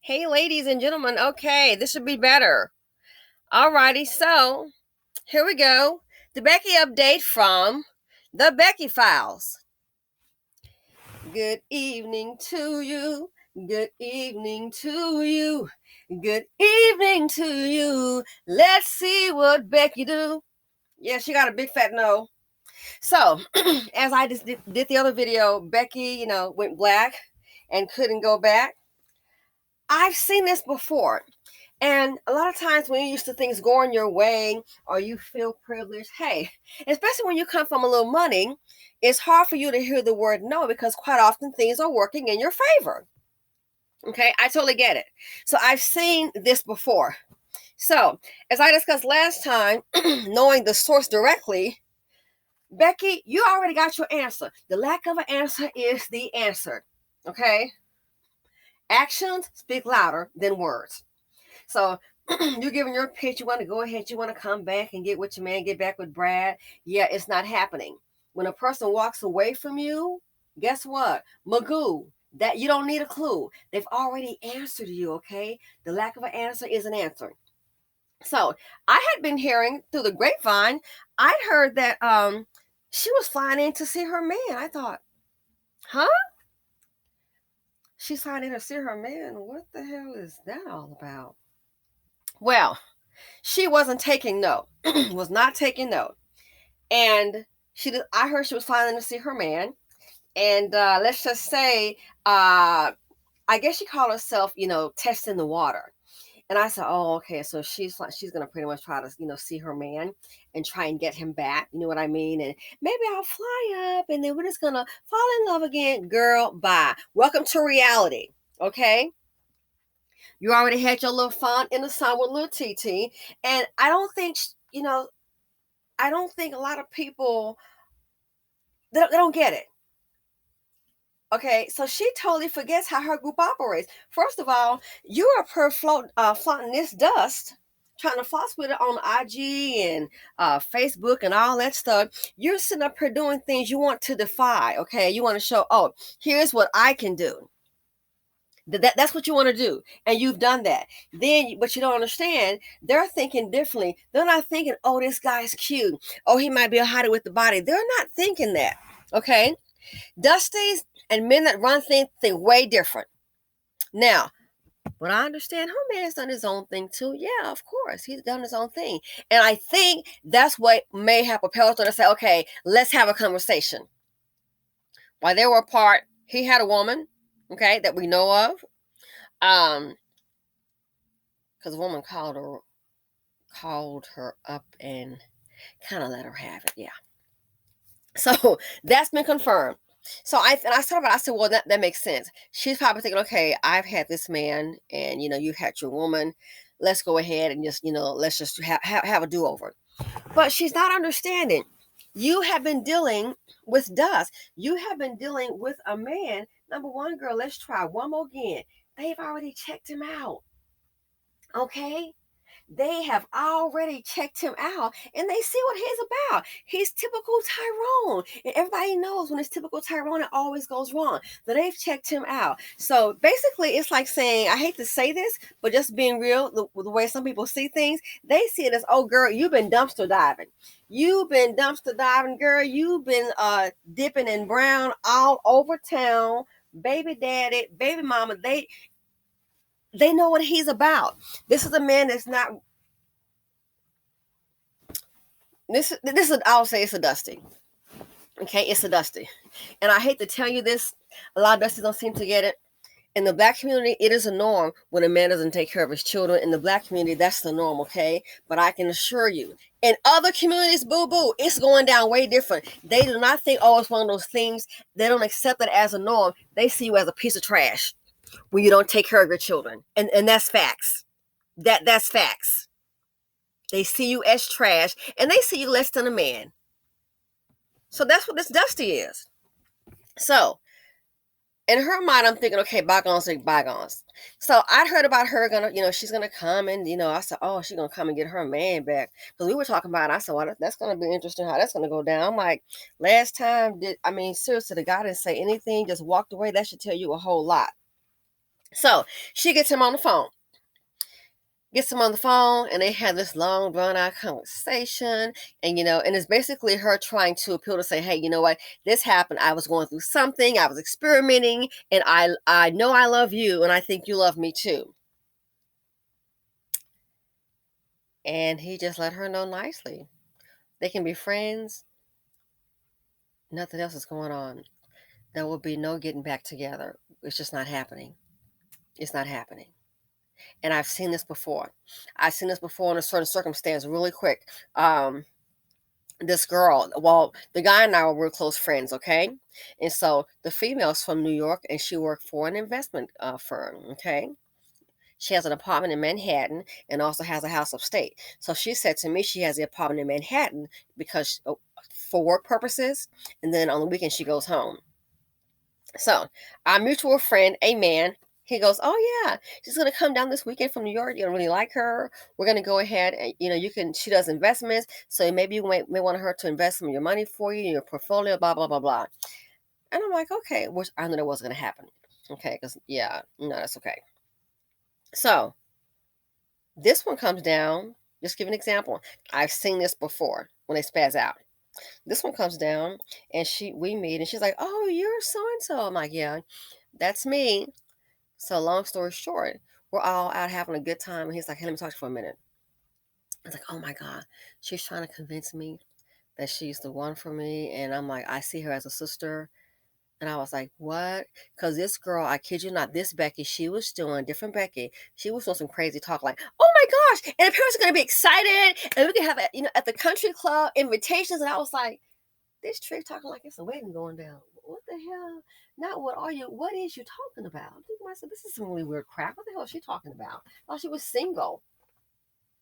Hey, ladies and gentlemen. Okay, this should be better. Alrighty, so here we go. The Becky update from the Becky Files. Good evening to you. Good evening to you. Good evening to you. Let's see what Becky do. Yeah, she got a big fat no. So, as I just did the other video, Becky, went black and couldn't go back. I've seen this before. And a lot of times when you're used to things going your way or you feel privileged, hey, especially when you come from a little money, it's hard for you to hear the word no because quite often things are working in your favor. Okay, I totally get it. So I've seen this before. So, as I discussed last time, knowing the source directly, Becky, you already got your answer. The lack of an answer is the answer. Okay? Actions speak louder than words. So you're giving your pitch. You want to go ahead. You want to come back and get with your man, get back with Brad. Yeah, it's not happening. When a person walks away from you, guess what? Magoo. That you don't need a clue. They've already answered you, okay? The lack of an answer is an answer. So I had been hearing through the grapevine, I heard that she was flying in to see her man. I thought, huh? She's flying in to see her man. What the hell is that all about? Well, she wasn't taking note, was not taking note. And I heard she was flying to see her man. And let's just say, I guess she called herself, testing the water. And I said, oh, okay. So she's going to pretty much try to, see her man and try and get him back. You know what I mean? And maybe I'll fly up and then we're just going to fall in love again. Girl, bye. Welcome to reality. Okay. You already had your little fun in the sun with little TT. And I don't think, I don't think a lot of people, they don't get it. Okay, so she totally forgets how her group operates. First of all, you're up here flaunting this dust, trying to floss with it on IG and Facebook and all that stuff. You're sitting up here doing things you want to defy. Okay, you want to show, oh, here's what I can do. That's what you want to do, and you've done that. But you don't understand. They're thinking differently. They're not thinking, oh, this guy's cute. Oh, he might be a hottie with the body. They're not thinking that. Okay, Dusties and men that run things think way different. Now, but I understand her man's done his own thing too. Yeah, of course, he's done his own thing, and I think that's what may have propelled her to say, okay, let's have a conversation. While they were apart, he had a woman, okay, that we know of. Because a woman called her up and kind of let her have it. Yeah. So that's been confirmed. So I said, well, that makes sense. She's probably thinking, okay, I've had this man, and you've had your woman. Let's go ahead and just, let's just have a do-over. But she's not understanding. You have been dealing with dust. You have been dealing with a man. Number one, girl, let's try one more again. They've already checked him out. Okay? They have already checked him out and they see what he's about. He's typical Tyrone. And everybody knows when it's typical Tyrone, it always goes wrong. But they've checked him out. So basically, it's like saying, I hate to say this, but just being real, the way some people see things, they see it as, oh, girl, you've been dumpster diving. You've been dumpster diving, girl. You've been dipping in brown all over town. Baby daddy, baby mama, they know what he's about. This is a man that's not. This is, I'll say it's a Dusty. Okay, it's a Dusty. And I hate to tell you this, a lot of Dusties don't seem to get it. In the black community, it is a norm when a man doesn't take care of his children. In the black community, that's the norm, okay? But I can assure you, in other communities, boo-boo, it's going down way different. They do not think, oh, it's one of those things. They don't accept it as a norm. They see you as a piece of trash when you don't take care of your children. And that's facts. That's facts. They see you as trash, and they see you less than a man. So that's what this Dusty is. So in her mind, I'm thinking, okay, bygones are bygones. So I'd heard about her she's gonna come, and I said, oh, she's gonna come and get her man back, because we were talking about it. I said, well, that's gonna be interesting how that's gonna go down. I'm like, last time seriously, the guy didn't say anything, just walked away. That should tell you a whole lot. So she gets him on the phone. And they have this long drawn out conversation. And and it's basically her trying to appeal to say, hey, you know what, this happened, I was going through something, I was experimenting, and I know I love you, and I think you love me too. And he just let her know nicely they can be friends, nothing else is going on. There will be no getting back together. It's just not happening. It's not happening. And I've seen this before. I've seen this before in a certain circumstance really quick. This girl, well, the guy and I were real close friends, okay? And so the female's from New York, and she worked for an investment firm, okay? She has an apartment in Manhattan and also has a house upstate. So she said to me she has the apartment in Manhattan because for work purposes, and then on the weekend she goes home. So our mutual friend, a man, he goes, "Oh yeah, she's gonna come down this weekend from New York. You don't really like her. We're gonna go ahead and you can. She does investments, so maybe you may want her to invest some of your money for you, your portfolio, blah blah blah blah." And I'm like, okay, which I knew that wasn't gonna happen. Okay, because yeah, no, that's okay. So this one comes down. Just give an example. I've seen this before when they spaz out. This one comes down, and we meet, and she's like, "Oh, you're so and so." I'm like, "Yeah, that's me." So long story short, we're all out having a good time, and he's like, "Hey, let me talk to you for a minute." I was like, "Oh my god, she's trying to convince me that she's the one for me," and I'm like, "I see her as a sister." And I was like, "What?" Because this girl, I kid you not, this Becky, she was doing different Becky. She was doing some crazy talk like, "Oh my gosh, and the parents are gonna be excited, and we can have at the country club invitations." And I was like, this trick talking like it's a wedding going down. What the hell? Not what are you? What is you talking about? I'm thinking to myself, this is some really weird crap. What the hell is she talking about? Thought she was single.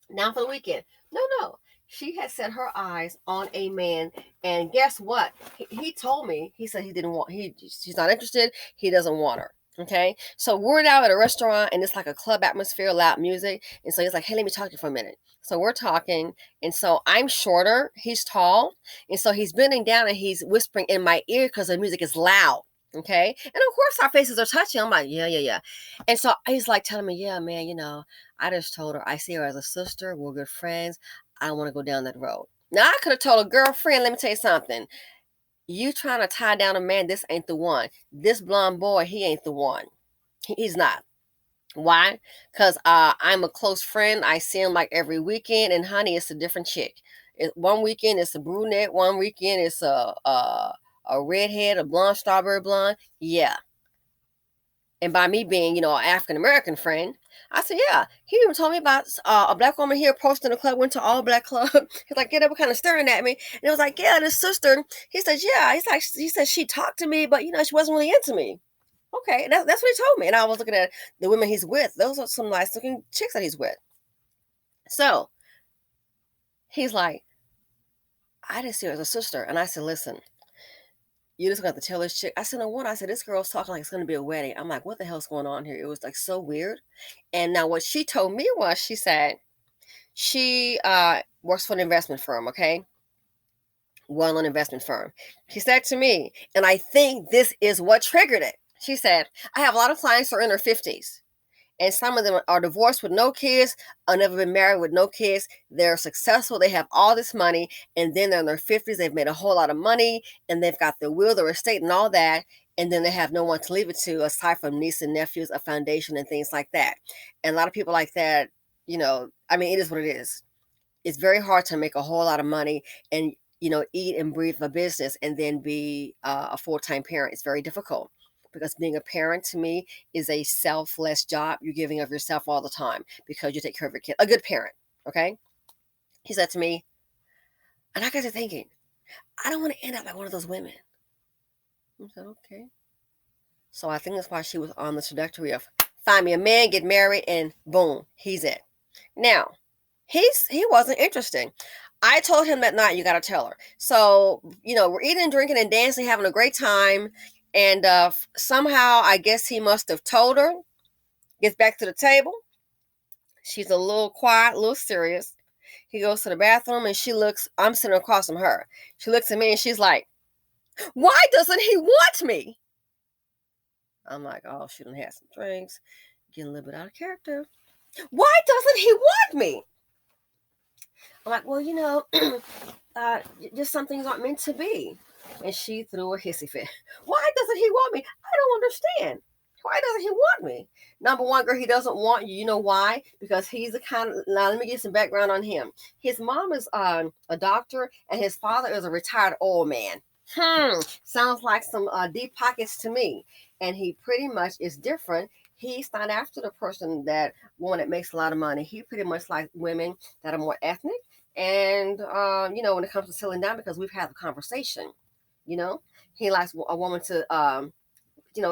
Now for the weekend. No, no. She had set her eyes on a man, and guess what? He told me. He said he didn't want. She's not interested. He doesn't want her. Okay, so we're now at a restaurant, and it's like a club atmosphere, loud music, and so he's like, "Hey, let me talk to you for a minute." So we're talking, and so I'm shorter, he's tall, and so he's bending down and he's whispering in my ear because the music is loud. Okay, and of course our faces are touching. I'm like, yeah, yeah, yeah, and so he's like telling me, "Yeah, man, I just told her I see her as a sister. We're good friends. I don't want to go down that road." Now I could have told a girlfriend, let me tell you something. You trying to tie down a man, this ain't the one. This blonde boy, he ain't the one. He's not. Why? Because I'm a close friend. I see him like every weekend, and honey, it's a different chick. One weekend it's a brunette, one weekend it's a redhead, a blonde, strawberry blonde. Yeah, and by me being, an African American friend, I said, yeah. He even told me about a black woman here posting a club, went to all black club. He's like, yeah, they were kind of staring at me. And it was like, yeah, this sister, he said, yeah. He said she talked to me, but, she wasn't really into me. Okay. That's what he told me. And I was looking at the women he's with. Those are some nice looking chicks that he's with. So he's like, I didn't see her as a sister. And I said, listen, you just got to tell this chick. I said, no one. I said, this girl's talking like it's going to be a wedding. I'm like, what the hell's going on here? It was like so weird. And now what she told me was, she said she works for an investment firm, okay? Well-known investment firm. She said to me, and I think this is what triggered it. She said, I have a lot of clients who are in their 50s. And some of them are divorced with no kids, or never been married with no kids. They're successful. They have all this money. And then they're in their 50s. They've made a whole lot of money. And they've got their will, their estate, and all that. And then they have no one to leave it to aside from nieces and nephews, a foundation, and things like that. And a lot of people like that, it is what it is. It's very hard to make a whole lot of money and, eat and breathe a business and then be a full-time parent. It's very difficult. Because being a parent to me is a selfless job. You're giving of yourself all the time because you take care of your kid. A good parent, okay? He said to me, and I got to thinking, I don't want to end up like one of those women. I said, okay. So I think that's why she was on the trajectory of find me a man, get married, and boom, he's it. Now, he wasn't interesting. I told him that night, you got to tell her. So, we're eating, drinking, and dancing, having a great time. And somehow, I guess he must have told her. Gets back to the table. She's a little quiet, a little serious. He goes to the bathroom and I'm sitting across from her. She looks at me and she's like, why doesn't he want me? I'm like, oh, she done had some drinks, getting a little bit out of character. Why doesn't he want me? I'm like, well, just some things aren't meant to be. And she threw a hissy fit. Why doesn't he want me? I don't understand. Why doesn't he want me? Number one, girl, he doesn't want you. You know why? Because he's the kind of, now let me get some background on him. His mom is a doctor and his father is a retired oil man. Sounds like some deep pockets to me. And he pretty much is different. He's not after the woman that makes a lot of money. He pretty much likes women that are more ethnic. And, when it comes to settling down, because we've had a conversation, he likes a woman to,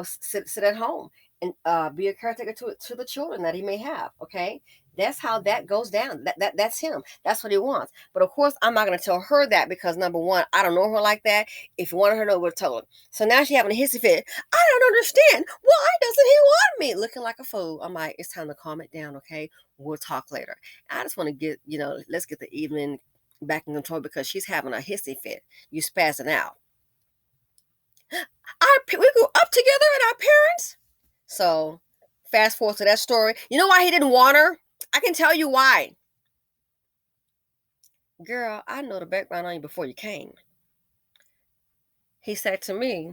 sit at home and be a caretaker to the children that he may have. Okay, that's how that goes down. That's him. That's what he wants. But of course, I'm not going to tell her that because number one, I don't know her like that. If you wanted her to know, we'll tell her. So now she having a hissy fit. I don't understand. Why doesn't he want me? Looking like a fool. I'm like, it's time to calm it down. Okay, we'll talk later. I just want to get, let's get the evening back in control because she's having a hissy fit. You spazzing out. We grew up together and our parents. So fast forward to that story. You know why he didn't want her? I can tell you why. Girl, I know the background on you before you came. He said to me,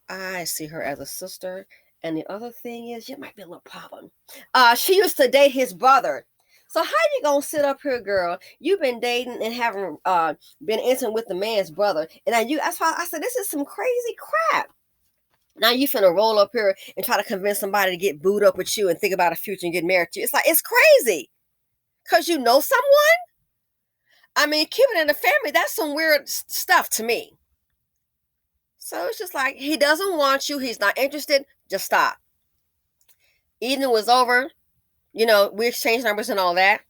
I see her as a sister. And the other thing is, you might be a little problem. She used to date his brother. So how you gonna sit up here, girl? You've been dating and having been intimate with the man's brother, and now that's why I said this is some crazy crap. Now you finna roll up here and try to convince somebody to get booed up with you and think about a future and get married to you. It's like it's crazy, cause you know someone. I mean, keeping it in the family, that's some weird stuff to me. So it's just like he doesn't want you. He's not interested. Just stop. Evening was over. We exchanged numbers and all that.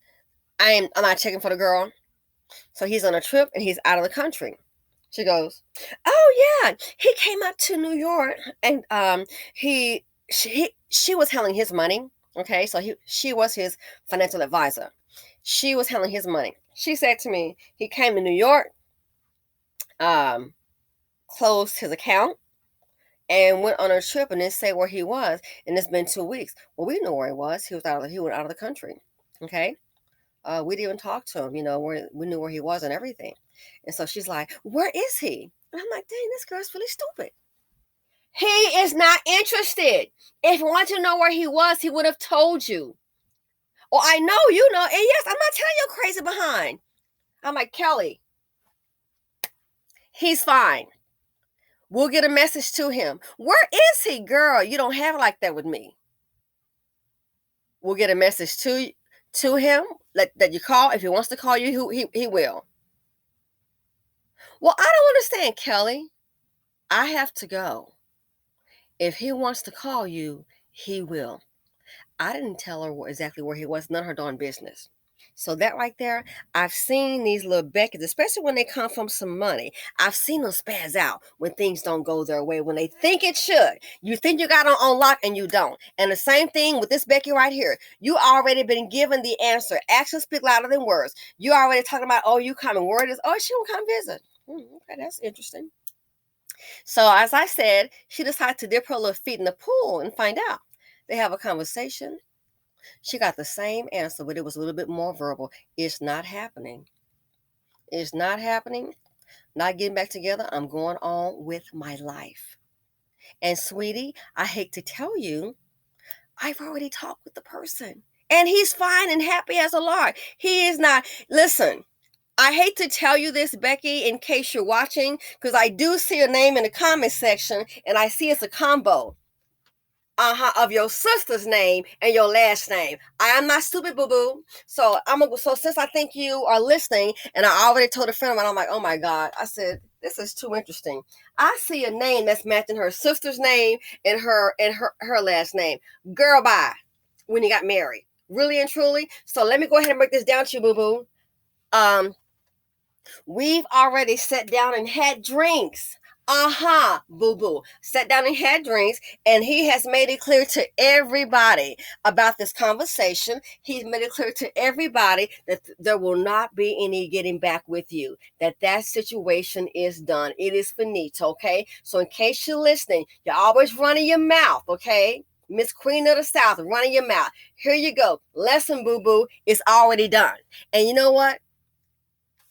I'm not checking for the girl. So he's on a trip and he's out of the country. She goes, oh yeah, he came up to New York and she was handling his money. Okay, so she was his financial advisor. She was handling his money. She said to me, he came to New York, closed his account, and went on a trip and didn't say where he was. And it's been 2 weeks. Well, we know where he was. He went out of the country. Okay. We didn't even talk to him, we knew where he was and everything. And so she's like, where is he? And I'm like, dang, this girl's really stupid. He is not interested. If he wanted to know where he was, he would have told you. Well, I know, and yes, I'm not telling you crazy behind. I'm like, Kelly, he's fine. We'll get a message to him. Where is he, girl? You don't have it like that with me. We'll get a message to him that you call. If he wants to call you, he will. Well, I don't understand, Kelly. I have to go. If he wants to call you, he will. I didn't tell her exactly where he was. None of her darn business. So that right there, I've seen these little Beckys, especially when they come from some money. I've seen them spaz out when things don't go their way, when they think it should. You think you got on lock and you don't. And the same thing with this Becky right here. You already been given the answer. Actions speak louder than words. You already talking about, oh, you coming. Word is, oh, she will come visit. Okay, that's interesting. So as I said, she decided to dip her little feet in the pool and find out. They have a conversation. She got the same answer, but it was a little bit more verbal. It's not happening. It's not happening. Not getting back together. I'm going on with my life. And sweetie, I hate to tell you, I've already talked with the person. And he's fine and happy as a lark. He is not. Listen, I hate to tell you this, Becky, in case you're watching, because I do see a name in the comment section, and I see it's a combo. Of your sister's name and your last name. I am not stupid, boo-boo. So since I think you are listening, and I already told a friend of mine, I'm like, oh my God. I said, this is too interesting. I see a name that's matching her sister's name and her last name. Girl, bye. When he got married. Really and truly. So let me go ahead and break this down to you, boo-boo. We've already sat down and had drinks. Boo boo. Sat down and had drinks, and he has made it clear to everybody about this conversation. He's made it clear to everybody that there will not be any getting back with you, that situation is done. It is finito, okay? So, in case you're listening, you're always running your mouth, okay? Miss Queen of the South, running your mouth. Here you go. Lesson, boo boo. It's already done. And you know what?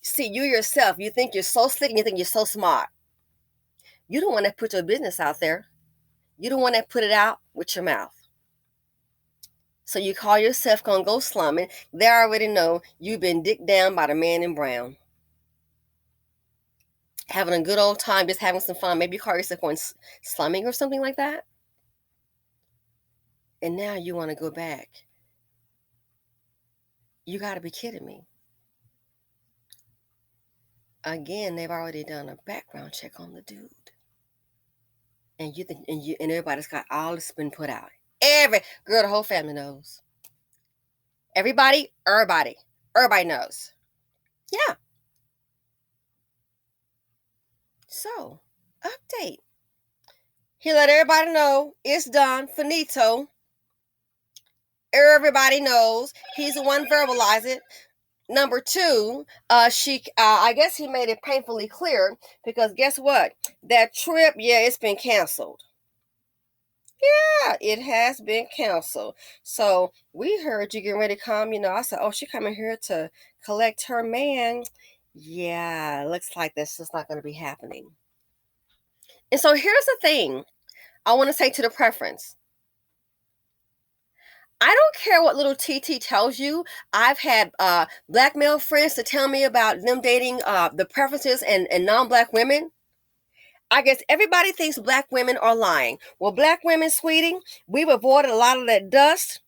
See, you yourself, you think you're so slick and you think you're so smart. You don't want to put your business out there. You don't want to put it out with your mouth. So you call yourself gonna go slumming. They already know you've been dicked down by the man in brown. Having a good old time, just having some fun. Maybe you call yourself going slumming or something like that. And now you want to go back. You got to be kidding me. Again, they've already done a background check on the dude. And you think, and everybody's got all this been put out. The whole family knows. Everybody knows. Yeah. So, update. He let everybody know it's done, finito. Everybody knows. He's the one verbalize it. Number two, I guess he made it painfully clear because guess what? That trip, yeah, it's been canceled. Yeah, it has been canceled. So we heard you getting ready to come. I said, oh, she coming here to collect her man. Yeah, looks like that's just not going to be happening. And so here's the thing I want to say to the preference. I don't care what little TT tells you. I've had black male friends to tell me about them dating the preferences and non-black women. I guess everybody thinks black women are lying. Well, black women, sweetie, we've avoided a lot of that dust,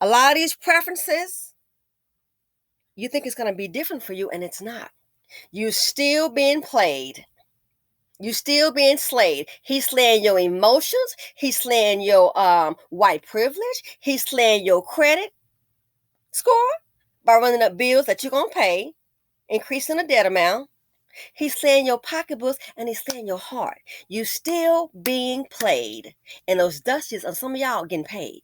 a lot of these preferences. You think it's going to be different for you, and it's not. You still being played. You still being slayed. He's slaying your emotions. He's slaying your white privilege. He's slaying your credit score by running up bills that you're going to pay, increasing the debt amount. He's slaying your pocketbooks and he's slaying your heart. You still being played. And those dusties of some of y'all getting paid.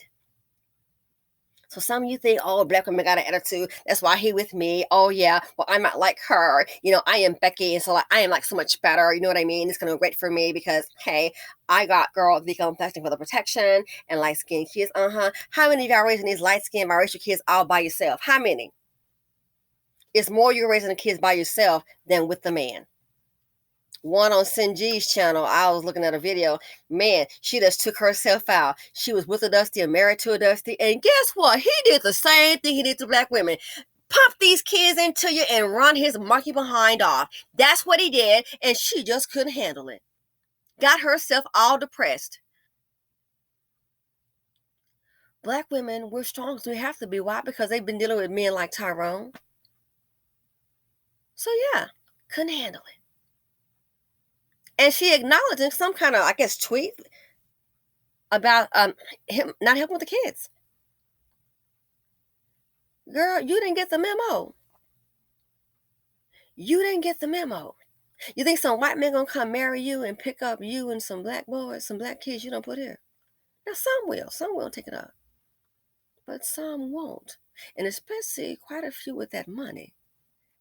So some of you think, oh, black women got an attitude. That's why he with me. Oh, yeah. Well, I'm not like her. I am Becky. And so I am like so much better. You know what I mean? It's going to be great for me because, hey, I got the complexion for the protection and light-skinned kids. How many of y'all raising these light-skinned biracial kids all by yourself? How many? It's more you're raising the kids by yourself than with the man. One on Sinji's channel, I was looking at a video. Man, she just took herself out. She was with a Dusty and married to a Dusty. And guess what? He did the same thing he did to black women. Pump these kids into you and run his monkey behind off. That's what he did. And she just couldn't handle it. Got herself all depressed. Black women, we're strong, so we have to be. Why? Because they've been dealing with men like Tyrone. So yeah, couldn't handle it. And she acknowledged in some kind of, I guess, tweet about him not helping with the kids. Girl, you didn't get the memo. You didn't get the memo. You think some white man gonna come marry you and pick up you and some black boys, some black kids you don't put here? Now some will take it up, but some won't, and especially quite a few with that money.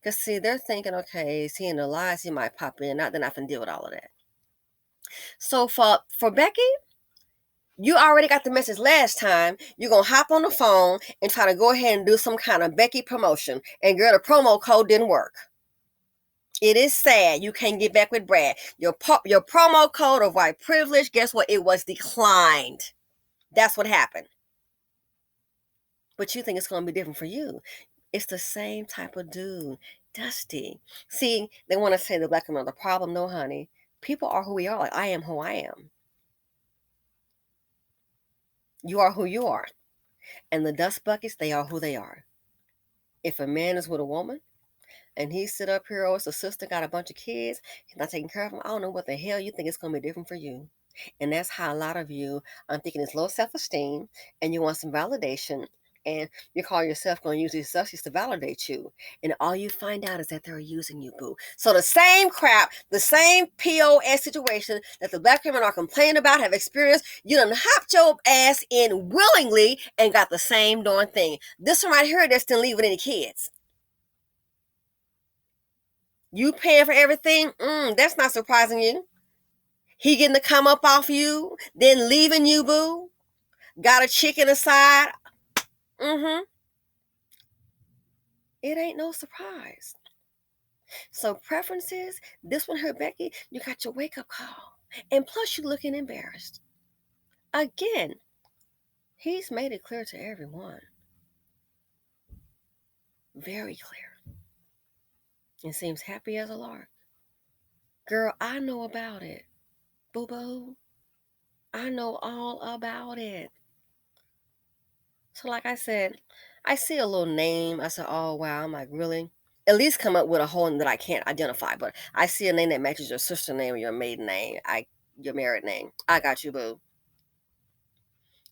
Cause see, they're thinking, okay, is he in the lies? He might pop in. Not then I can deal with all of that. So for Becky, you already got the message last time. You're going to hop on the phone and try to go ahead and do some kind of Becky promotion. And girl, the promo code didn't work. It is sad you can't get back with Brad. Your promo code of white privilege, guess what? It was declined. That's what happened. But you think it's going to be different for you. It's the same type of dude. Dusty. See, they want to say the black women are the problem. No, honey. People are who we are. Like, I am who I am. You are who you are. And the dust buckets, they are who they are. If a man is with a woman and he sit up here, oh, it's a sister, got a bunch of kids, he's not taking care of them, I don't know what the hell you think it's going to be different for you. And that's how a lot of you, I'm thinking it's low self-esteem and you want some validation and you call yourself going to use these substances to validate you. And all you find out is that they're using you, boo. So the same crap, the same POS situation that the black women are complaining about, have experienced, you done hopped your ass in willingly and got the same darn thing. This one right here, that's didn't leave with any kids. You paying for everything? That's not surprising you. He getting to come up off you, then leaving you, boo. Got a chicken aside. It ain't no surprise. So preferences, this one here, Becky, you got your wake-up call. And plus you looking embarrassed. Again, he's made it clear to everyone. Very clear. And seems happy as a lark. Girl, I know about it. Boo-boo. I know all about it. So like I said, I see a little name. I said, oh, wow. I'm like, really? At least come up with a whole name that I can't identify. But I see a name that matches your sister name or your maiden name. Your married name. I got you, boo.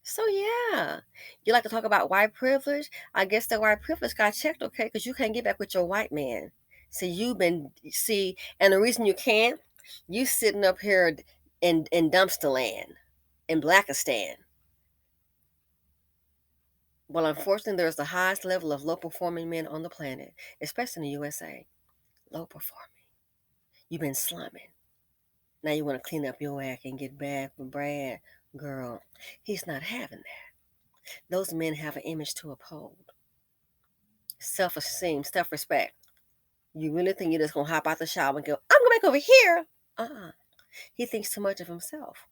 So yeah, you like to talk about white privilege? I guess that white privilege got checked, okay? Because you can't get back with your white man. See, and the reason you can't, you sitting up here in dumpster land, in Blackistan. Well, unfortunately, there's the highest level of low performing men on the planet, especially in the USA. Low performing. You've been slumming. Now you want to clean up your act and get back with Brad. Girl, he's not having that. Those men have an image to uphold. Self-esteem, self-respect. You really think you're just going to hop out the shower and go, I'm going back over here? He thinks too much of himself.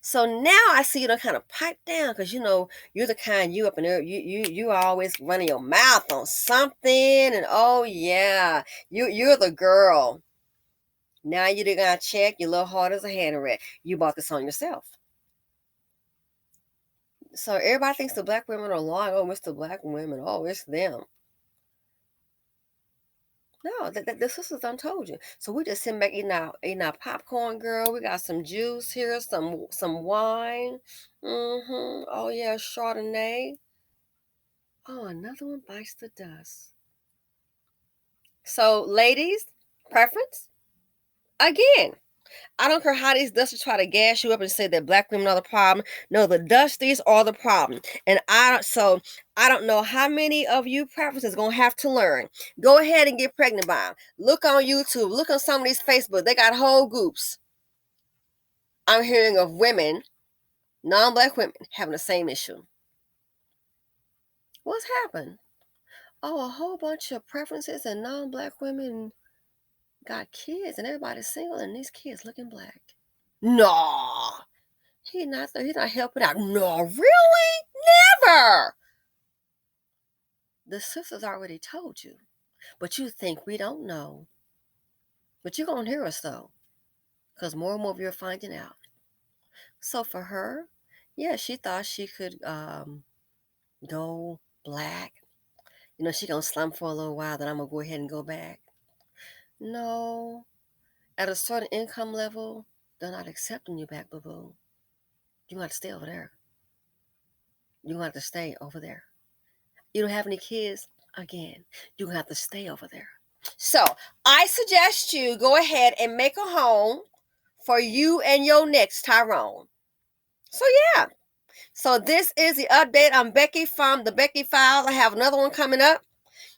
So now I see you to kind of pipe down because you're the kind, you up in there, you always running your mouth on something, and oh yeah, you're the girl. Now you done got checked, you're a little hard as a hand wreck. You bought this on yourself. So everybody thinks the black women are lying. Oh, it's the black women. Oh, it's them. No, the sisters done told you. So we just sitting back eating our popcorn, girl. We got some juice here, some wine. Oh yeah, Chardonnay. Oh, another one bites the dust. So, ladies, preference? Again, I don't care how these dusties try to gas you up and say that black women are the problem. No, the dusties are the problem. And I don't know how many of you preferences gonna have to learn. Go ahead and get pregnant by them. Look on YouTube. Look on some of these Facebook. They got whole groups. I'm hearing of women, non-black women, having the same issue. What's happened? Oh, a whole bunch of preferences and non-black women got kids and everybody's single and these kids looking black. No, he's not helping out. No, really? Never. The sisters already told you, but you think we don't know. But you're gonna hear us though, because more and more of you are finding out. So for her, yeah, she thought she could go black. She gonna slump for a little while, then I'm gonna go ahead and go back. No, at a certain income level, they're not accepting you back, boo-boo. You got to stay over there. You got to stay over there. You don't have any kids, again, you have to stay over there. So I suggest you go ahead and make a home for you and your next Tyrone. So yeah. So this is the update on Becky from the Becky Files. I have another one coming up.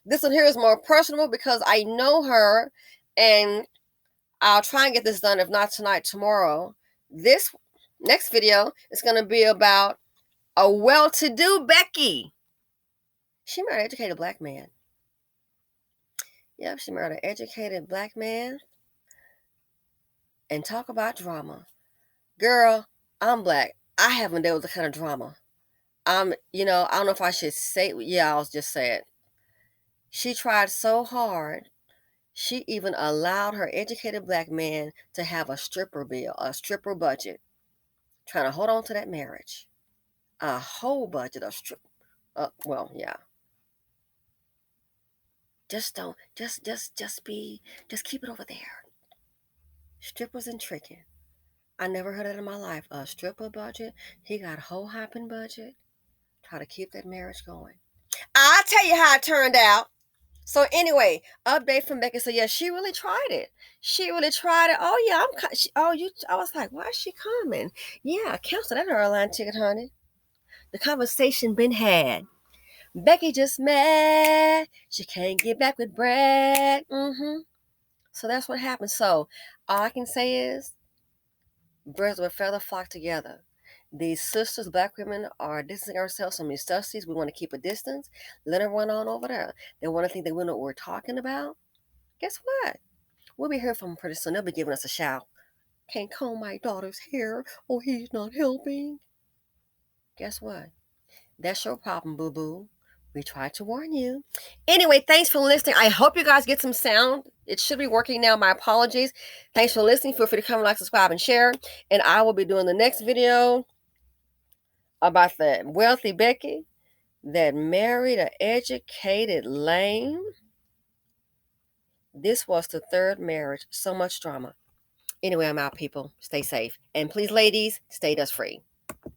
This one here is more personal because I know her, and I'll try and get this done, if not tonight, tomorrow. This next video is going to be about a well-to-do Becky. She married an educated black man. Yep, she married an educated black man. And talk about drama. Girl, I'm black. I haven't dealt with the kind of drama. I don't know if I should say, yeah, I'll just say it. She tried so hard. She even allowed her educated black man to have a stripper bill, a stripper budget, trying to hold on to that marriage. A whole budget of yeah. Just keep it over there. Strippers and tricking. I never heard that in my life. A stripper budget. He got a whole hopping budget. Try to keep that marriage going. I'll tell you how it turned out. So anyway, update from Becky. So yeah, she really tried it. She really tried it. Oh yeah, I was like, why is she coming? Yeah, cancel that airline ticket, honey. The conversation been had. Becky just mad. She can't get back with Brad. So that's what happened. So all I can say is, birds of a feather flock together. These sisters, black women, are distancing ourselves from these stussies. We want to keep a distance. Let them run on over there. They want to think they know what we're talking about. Guess what? We'll be here from them pretty soon. They'll be giving us a shout. Can't comb my daughter's hair. Oh, he's not helping. Guess what? That's your problem, boo boo. We tried to warn you. Anyway, thanks for listening. I hope you guys get some sound. It should be working now. My apologies. Thanks for listening. Feel free to comment, like, subscribe, and share. And I will be doing the next video about the wealthy Becky that married an educated lame. This was the third marriage. So much drama. Anyway, I'm out, people. Stay safe. And please, ladies, stay dust free.